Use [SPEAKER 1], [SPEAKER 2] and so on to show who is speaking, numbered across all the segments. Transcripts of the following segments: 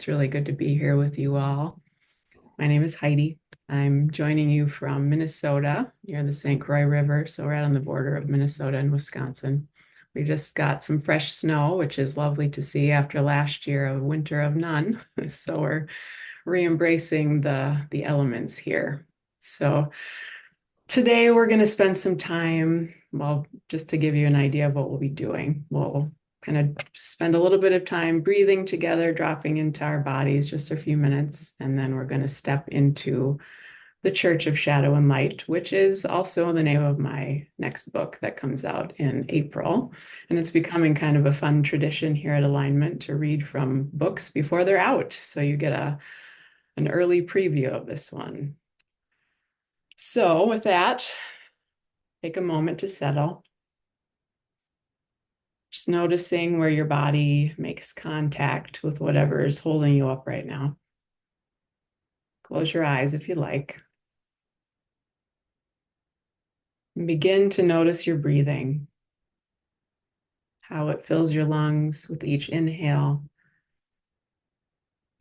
[SPEAKER 1] It's really good to be here with you all. My name is Heidi. I'm joining you from Minnesota near the St. Croix River. So we're right on the border of Minnesota and Wisconsin. We just got some fresh snow, which is lovely to see after last year, a winter of none. So we're re-embracing the elements here. So today we're going to spend some time, well, just to give you an idea of what we'll be doing. We'll kind of spend a little bit of time breathing together, dropping into our bodies just a few minutes, and then we're going to step into the Church of Shadow and Light, which is also the name of my next book that comes out in April. And it's becoming kind of a fun tradition here at Alignment to read from books before they're out. So you get an early preview of this one. So with that, take a moment to settle. Just noticing where your body makes contact with whatever is holding you up right now. Close your eyes if you like. And begin to notice your breathing, how it fills your lungs with each inhale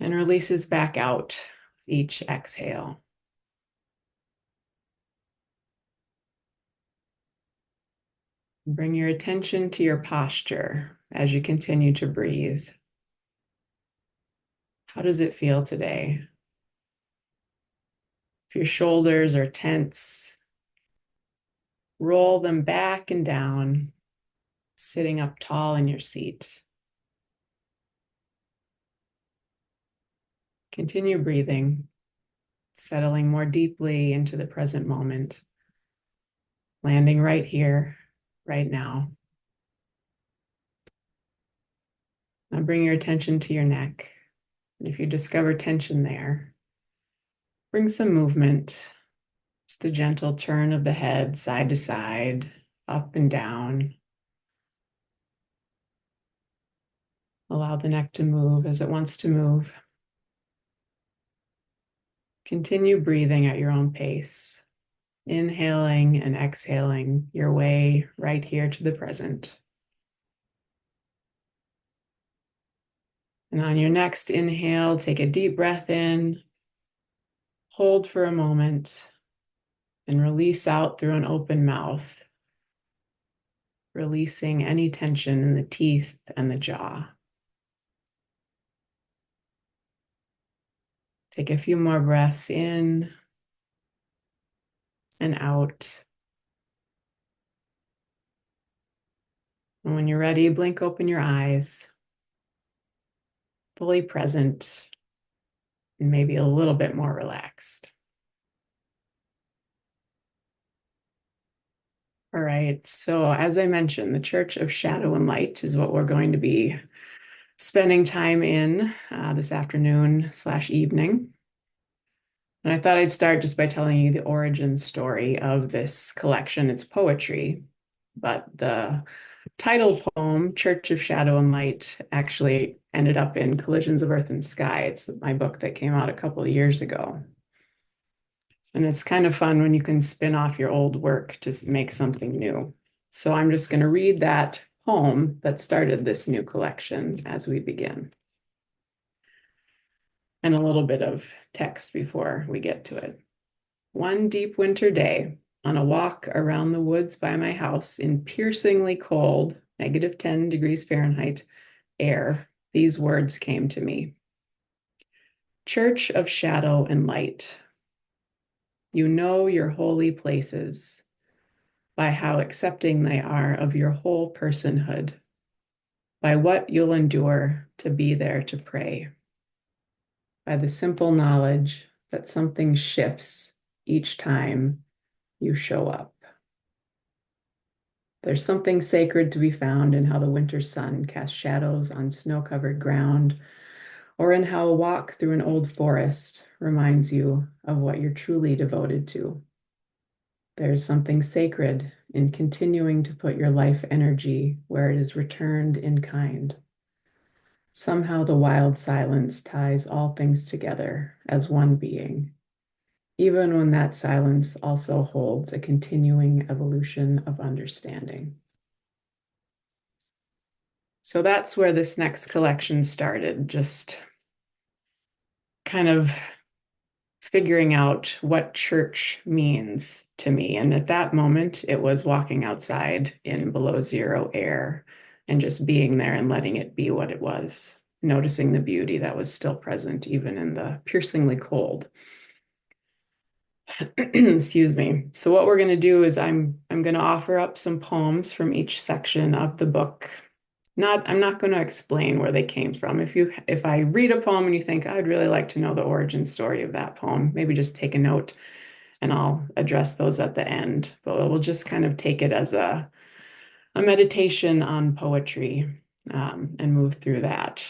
[SPEAKER 1] and releases back out with each exhale. Bring your attention to your posture as you continue to breathe. How does it feel today? If your shoulders are tense, roll them back and down, sitting up tall in your seat. Continue breathing, settling more deeply into the present moment, landing right here, right now. Now bring your attention to your neck. And if you discover tension there, bring some movement, just a gentle turn of the head side to side, up and down. Allow the neck to move as it wants to move. Continue breathing at your own pace, inhaling and exhaling your way right here to the present. And on your next inhale, take a deep breath in, hold for a moment, and release out through an open mouth, releasing any tension in the teeth and the jaw. Take a few more breaths in and out. And when you're ready, blink open your eyes, fully present, and maybe a little bit more relaxed. All right, so as I mentioned, the Church of Shadow and Light is what we're going to be spending time in this afternoon/evening. And I thought I'd start just by telling you the origin story of this collection. It's poetry, but the title poem, Church of Shadow and Light, actually ended up in Collisions of Earth and Sky. It's my book that came out a couple of years ago. And it's kind of fun when you can spin off your old work to make something new. So I'm just going to read that poem that started this new collection as we begin. And a little bit of text before we get to it. One deep winter day, on a walk around the woods by my house in piercingly cold, -10 degrees Fahrenheit air, these words came to me. Church of Shadow and Light. You know your holy places by how accepting they are of your whole personhood, by what you'll endure to be there to pray, by the simple knowledge that something shifts each time you show up. There's something sacred to be found in how the winter sun casts shadows on snow-covered ground, or in how a walk through an old forest reminds you of what you're truly devoted to. There's something sacred in continuing to put your life energy where it is returned in kind. Somehow the wild silence ties all things together as one being, even when that silence also holds a continuing evolution of understanding. So that's where this next collection started, just kind of figuring out what church means to me. And at that moment, it was walking outside in below zero air and just being there and letting it be what it was, noticing the beauty that was still present, even in the piercingly cold. Excuse me. So what we're going to do is I'm going to offer up some poems from each section of the book. I'm not going to explain where they came from. If I read a poem and you think I'd really like to know the origin story of that poem, maybe just take a note and I'll address those at the end. But we'll just kind of take it as a meditation on poetry, and move through that.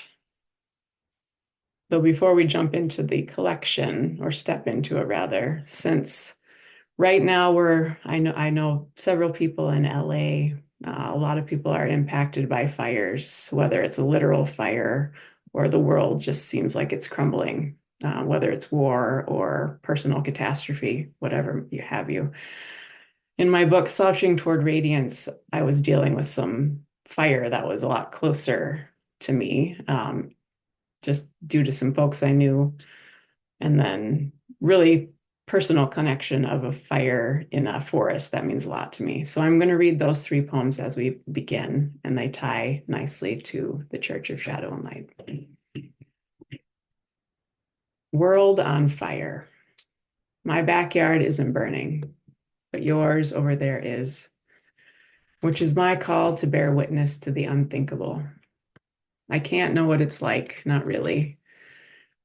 [SPEAKER 1] Though before we jump into the collection, or step into it rather, since right now I know several people in LA. A lot of people are impacted by fires, whether it's a literal fire or the world just seems like it's crumbling, whether it's war or personal catastrophe, whatever you have you. In my book, Slouching Toward Radiance, I was dealing with some fire that was a lot closer to me, just due to some folks I knew, and then really personal connection of a fire in a forest. That means a lot to me. So I'm going to read those three poems as we begin, and they tie nicely to the Church of Shadow and Light. World on fire. My backyard isn't burning, but yours over there is, which is my call to bear witness to the unthinkable. I can't know what it's like, not really,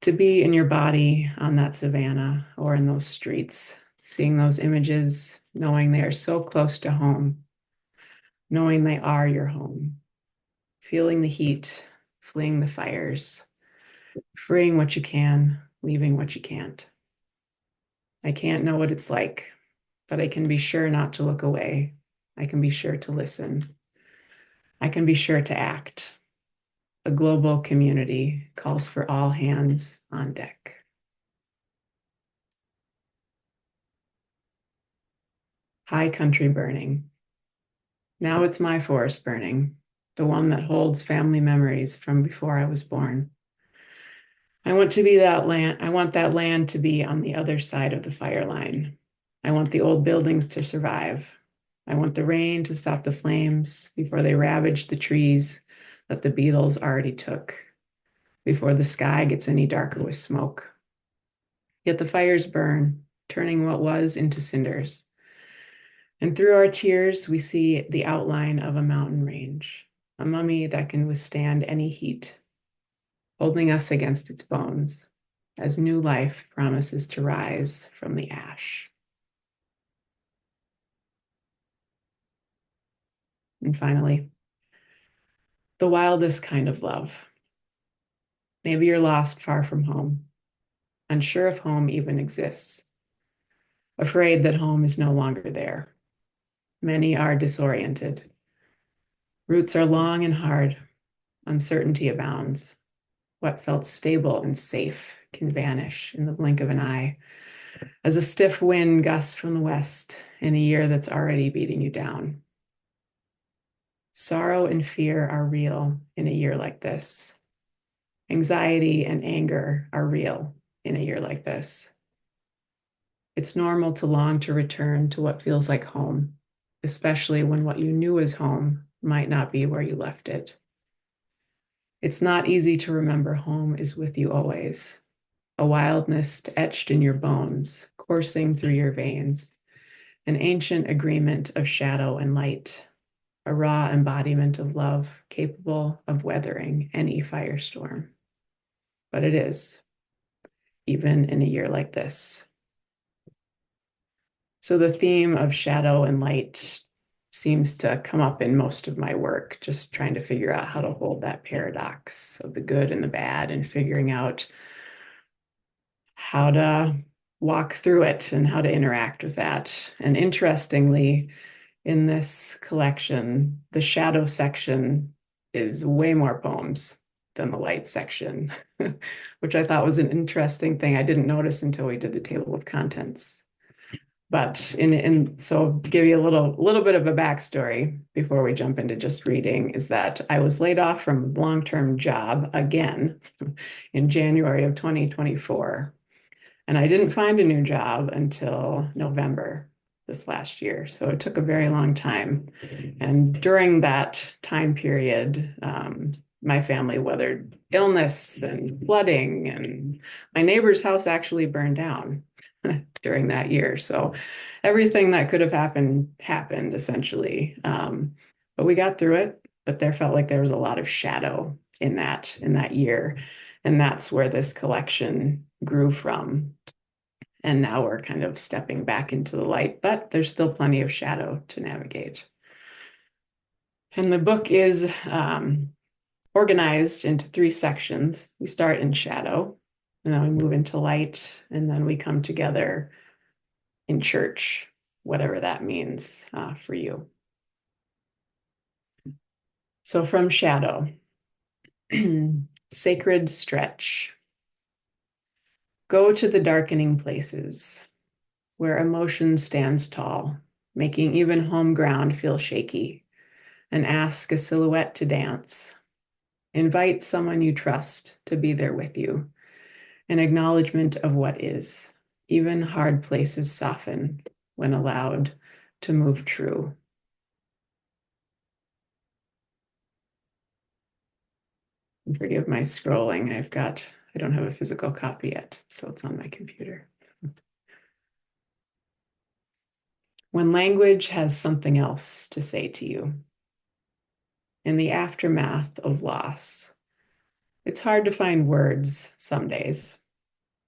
[SPEAKER 1] to be in your body on that savanna or in those streets, seeing those images, knowing they are so close to home, knowing they are your home, feeling the heat, fleeing the fires, freeing what you can, leaving what you can't. I can't know what it's like, but I can be sure not to look away. I can be sure to listen. I can be sure to act. A global community calls for all hands on deck. High country burning. Now it's my forest burning, the one that holds family memories from before I was born. I want to be that land. I want that land to be on the other side of the fire line. I want the old buildings to survive. I want the rain to stop the flames before they ravage the trees that the beetles already took, before the sky gets any darker with smoke. Yet the fires burn, turning what was into cinders. And through our tears, we see the outline of a mountain range, a mummy that can withstand any heat, holding us against its bones as new life promises to rise from the ash. And finally, the wildest kind of love. Maybe you're lost far from home, unsure if home even exists, afraid that home is no longer there. Many are disoriented. Roots are long and hard. Uncertainty abounds. What felt stable and safe can vanish in the blink of an eye as a stiff wind gusts from the west in a year that's already beating you down. Sorrow and fear are real in a year like this. Anxiety and anger are real in a year like this. It's normal to long to return to what feels like home, especially when what you knew as home might not be where you left it. It's not easy to remember home is with you always, a wildness etched in your bones, coursing through your veins, an ancient agreement of shadow and light, a raw embodiment of love capable of weathering any firestorm. But it is, even in a year like this. So the theme of shadow and light seems to come up in most of my work, just trying to figure out how to hold that paradox of the good and the bad and figuring out how to walk through it and how to interact with that. And interestingly, in this collection, the shadow section is way more poems than the light section, which I thought was an interesting thing I didn't notice until we did the table of contents. But in so to give you a little bit of a backstory before we jump into just reading, is that I was laid off from a long-term job again in January of 2024. And I didn't find a new job until November this last year. So it took a very long time. And during that time period, my family weathered illness and flooding, and my neighbor's house actually burned down during that year. So everything that could have happened happened essentially. But we got through it. But there felt like there was a lot of shadow in that year, and that's where this collection grew from. And now we're kind of stepping back into the light, but there's still plenty of shadow to navigate. And the book is organized into three sections. We start in shadow, and then we move into light, and then we come together in church, whatever that means for you. So from shadow, sacred stretch. Go to the darkening places where emotion stands tall, making even home ground feel shaky, and ask a silhouette to dance. Invite someone you trust to be there with you, an acknowledgement of what is. Even hard places soften when allowed to move true. And forgive my scrolling. I don't have a physical copy yet, so it's on my computer. When language has something else to say to you, in the aftermath of loss, it's hard to find words some days.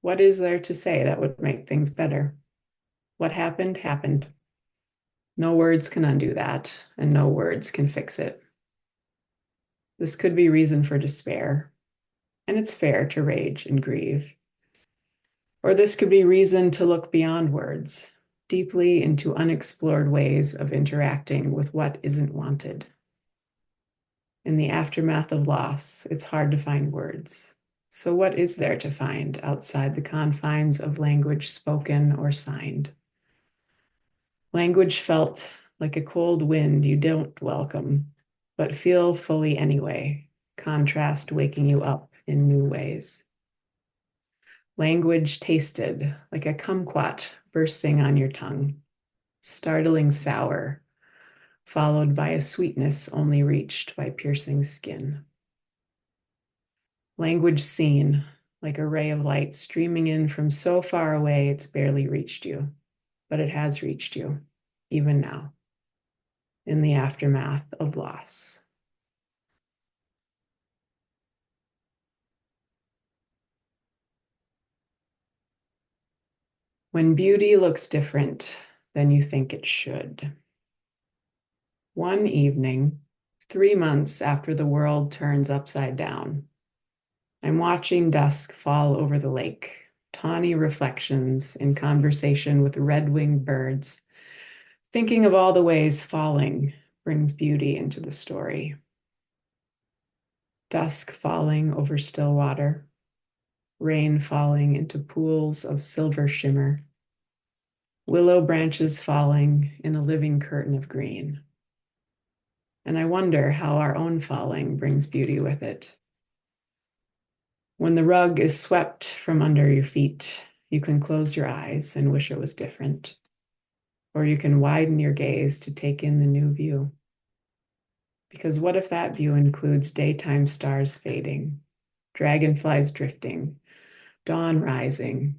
[SPEAKER 1] What is there to say that would make things better? What happened, happened. No words can undo that, and no words can fix it. This could be reason for despair, and it's fair to rage and grieve. Or this could be reason to look beyond words, deeply into unexplored ways of interacting with what isn't wanted. In the aftermath of loss, it's hard to find words. So, what is there to find outside the confines of language spoken or signed? Language felt like a cold wind you don't welcome, but feel fully anyway, contrast waking you up in new ways. Language tasted like a kumquat bursting on your tongue, startling sour, followed by a sweetness only reached by piercing skin. Language seen like a ray of light streaming in from so far away it's barely reached you, but it has reached you, even now, in the aftermath of loss. When beauty looks different than you think it should. One evening, 3 months after the world turns upside down, I'm watching dusk fall over the lake, tawny reflections in conversation with red-winged birds, thinking of all the ways falling brings beauty into the story. Dusk falling over still water, rain falling into pools of silver shimmer, willow branches falling in a living curtain of green. And I wonder how our own falling brings beauty with it. When the rug is swept from under your feet, you can close your eyes and wish it was different. Or you can widen your gaze to take in the new view. Because what if that view includes daytime stars fading, dragonflies drifting, dawn rising,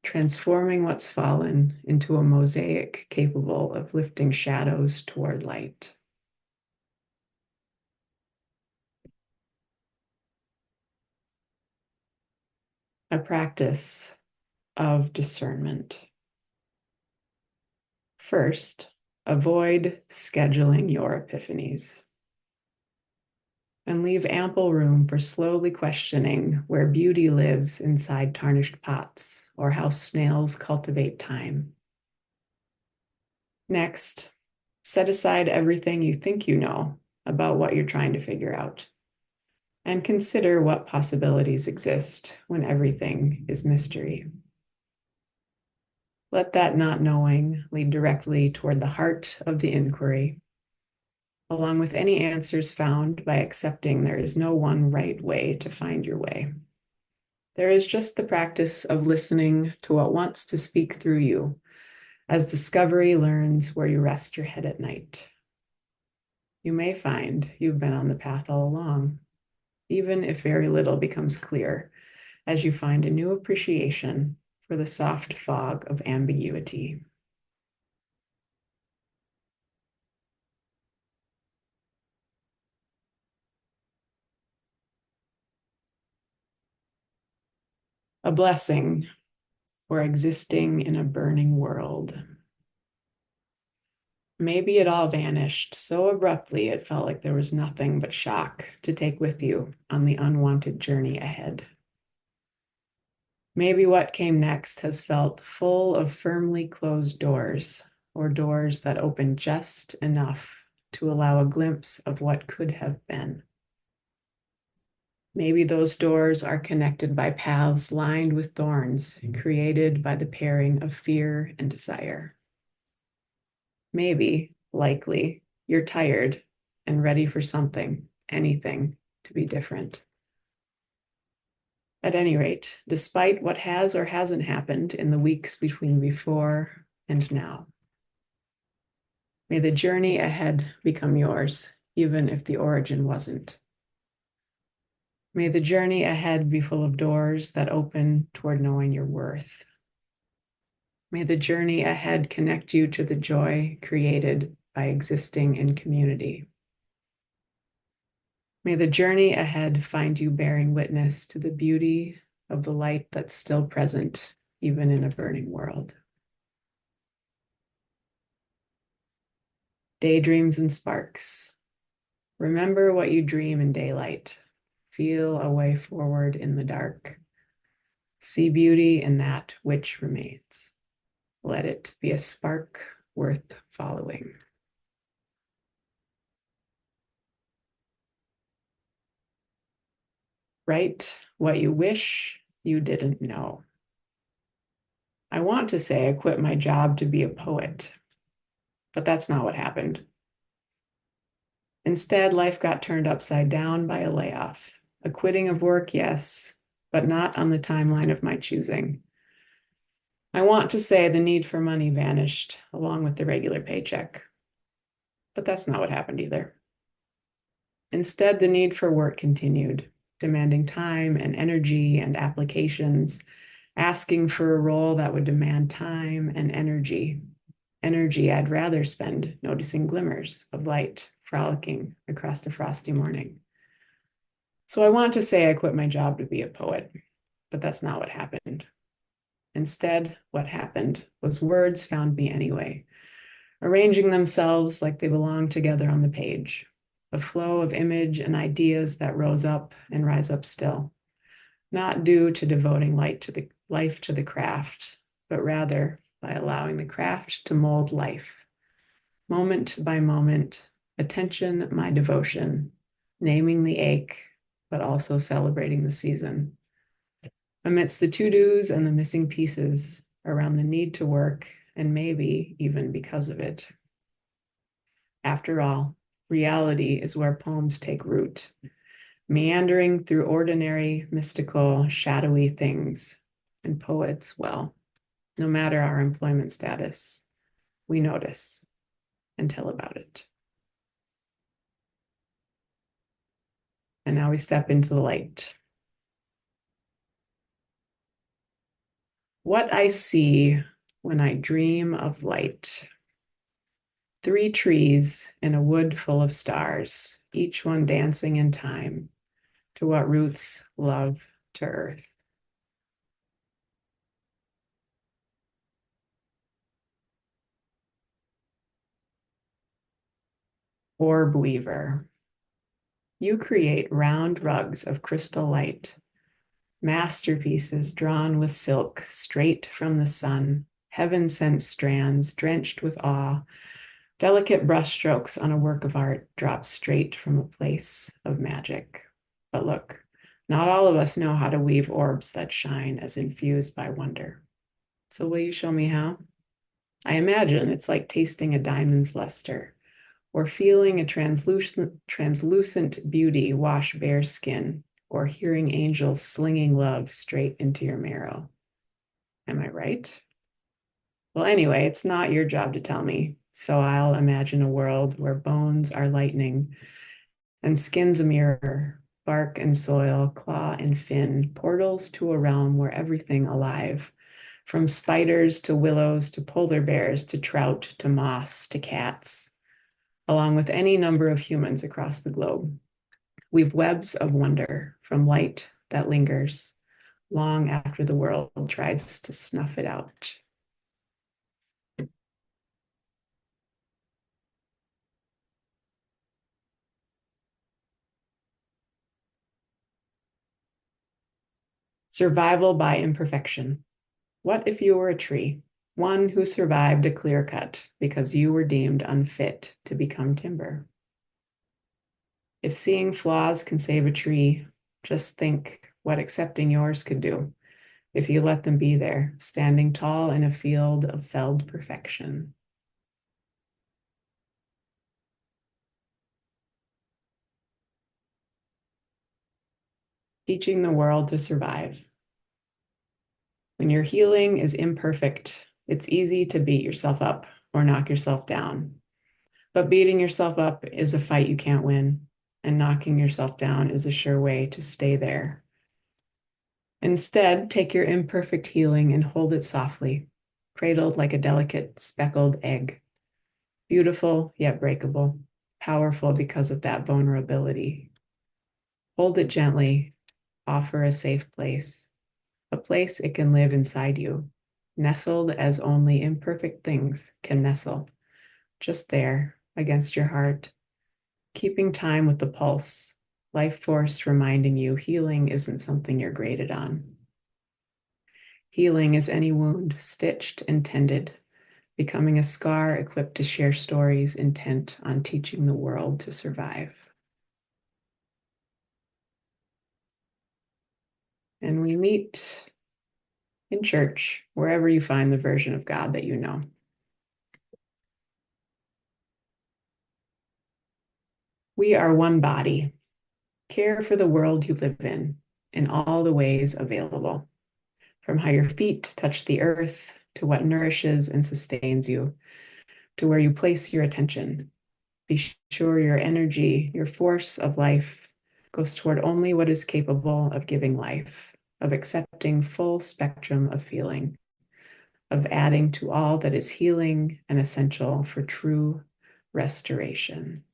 [SPEAKER 1] transforming what's fallen into a mosaic capable of lifting shadows toward light? A practice of discernment. First, avoid scheduling your epiphanies and leave ample room for slowly questioning where beauty lives inside tarnished pots or how snails cultivate time. Next, set aside everything you think you know about what you're trying to figure out and consider what possibilities exist when everything is mystery. Let that not knowing lead directly toward the heart of the inquiry, along with any answers found by accepting there is no one right way to find your way. There is just the practice of listening to what wants to speak through you as discovery learns where you rest your head at night. You may find you've been on the path all along, even if very little becomes clear as you find a new appreciation for the soft fog of ambiguity. A blessing for existing in a burning world. Maybe it all vanished so abruptly it felt like there was nothing but shock to take with you on the unwanted journey ahead. Maybe what came next has felt full of firmly closed doors, or doors that open just enough to allow a glimpse of what could have been. Maybe those doors are connected by paths lined with thorns, created by the pairing of fear and desire. Maybe, likely, you're tired and ready for something, anything, to be different. At any rate, despite what has or hasn't happened in the weeks between before and now, may the journey ahead become yours, even if the origin wasn't. May the journey ahead be full of doors that open toward knowing your worth. May the journey ahead connect you to the joy created by existing in community. May the journey ahead find you bearing witness to the beauty of the light that's still present, even in a burning world. Daydreams and sparks. Remember what you dream in daylight. Feel a way forward in the dark. See beauty in that which remains. Let it be a spark worth following. Write what you wish you didn't know. I want to say I quit my job to be a poet, but that's not what happened. Instead, life got turned upside down by a layoff. A quitting of work, yes, but not on the timeline of my choosing. I want to say the need for money vanished along with the regular paycheck, but that's not what happened either. Instead, the need for work continued, demanding time and energy and applications, asking for a role that would demand time and energy. Energy I'd rather spend noticing glimmers of light frolicking across the frosty morning. So I want to say I quit my job to be a poet, but that's not what happened. Instead, what happened was words found me anyway, arranging themselves like they belonged together on the page, a flow of image and ideas that rose up and rise up still, not due to devoting life to the craft, but rather by allowing the craft to mold life, moment by moment, attention my devotion, naming the ache, but also celebrating the season. Amidst the to-dos and the missing pieces around the need to work, and maybe even because of it. After all, reality is where poems take root, meandering through ordinary, mystical, shadowy things. And poets, well, no matter our employment status, we notice and tell about it. And now we step into the light. What I see when I dream of light. 3 trees in a wood full of stars, each one dancing in time to what roots love to earth. Orb weaver. You create round rugs of crystal light, masterpieces drawn with silk straight from the sun, heaven-sent strands drenched with awe, delicate brushstrokes on a work of art dropped straight from a place of magic. But look, not all of us know how to weave orbs that shine as infused by wonder. So will you show me how? I imagine it's like tasting a diamond's luster or feeling a translucent beauty wash bare skin or hearing angels slinging love straight into your marrow. Am I right? Well, anyway, it's not your job to tell me. So I'll imagine a world where bones are lightning and skin's a mirror, bark and soil, claw and fin, portals to a realm where everything alive, from spiders to willows to polar bears to trout to moss to cats, along with any number of humans across the globe. Weave webs of wonder from light that lingers long after the world tries to snuff it out. Survival by imperfection. What if you were a tree, one who survived a clear cut because you were deemed unfit to become timber? If seeing flaws can save a tree, just think what accepting yours could do if you let them be there, standing tall in a field of felled perfection. Teaching the world to survive. When your healing is imperfect, it's easy to beat yourself up or knock yourself down. But beating yourself up is a fight you can't win, and knocking yourself down is a sure way to stay there. Instead, take your imperfect healing and hold it softly, cradled like a delicate speckled egg, beautiful yet breakable, powerful because of that vulnerability. Hold it gently, offer a safe place, a place it can live inside you, nestled as only imperfect things can nestle, just there against your heart, keeping time with the pulse, life force reminding you healing isn't something you're graded on. Healing is any wound stitched and tended, becoming a scar equipped to share stories intent on teaching the world to survive. And we meet in church, wherever you find the version of God that you know. We are one body. Care for the world you live in all the ways available, from how your feet touch the earth to what nourishes and sustains you, to where you place your attention. Be sure your energy, your force of life goes toward only what is capable of giving life, of accepting full spectrum of feeling, of adding to all that is healing and essential for true restoration.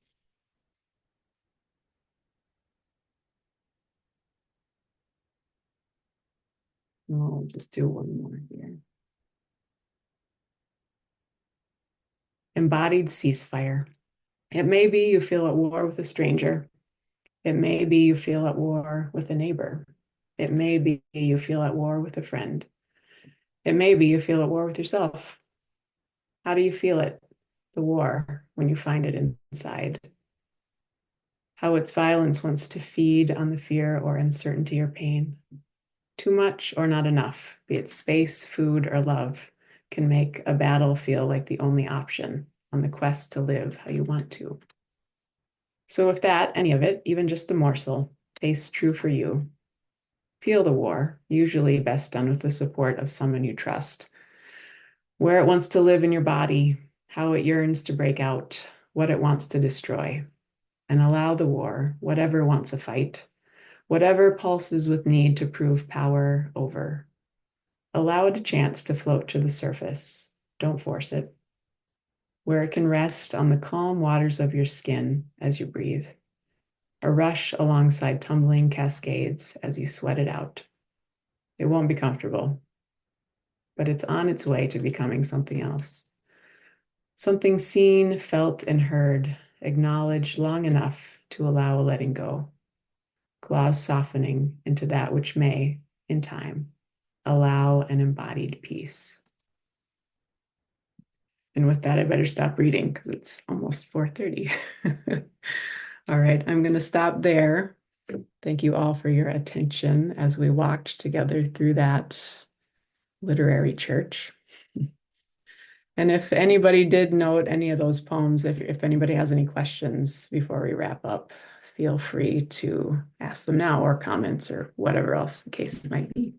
[SPEAKER 1] I'll just do one more here. Embodied ceasefire. It may be you feel at war with a stranger. It may be you feel at war with a neighbor. It may be you feel at war with a friend. It may be you feel at war with yourself. How do you feel it, the war, when you find it inside? How its violence wants to feed on the fear or uncertainty or pain. Too much or not enough, be it space, food, or love, can make a battle feel like the only option on the quest to live how you want to. So if that, any of it, even just a morsel, tastes true for you, feel the war, usually best done with the support of someone you trust, where it wants to live in your body, how it yearns to break out, what it wants to destroy, and allow the war, whatever wants a fight, whatever pulses with need to prove power over. Allow it a chance to float to the surface. Don't force it. Where it can rest on the calm waters of your skin as you breathe, a rush alongside tumbling cascades as you sweat it out. It won't be comfortable, but it's on its way to becoming something else. Something seen, felt, and heard, acknowledged long enough to allow a letting go, claws softening into that which may, in time, allow an embodied peace. And with that, I better stop reading because it's almost 4:30. All right, I'm going to stop there. Thank you all for your attention as we walked together through that literary church. And if anybody did note any of those poems, if anybody has any questions before we wrap up, feel free to ask them now or comments or whatever else the case might be.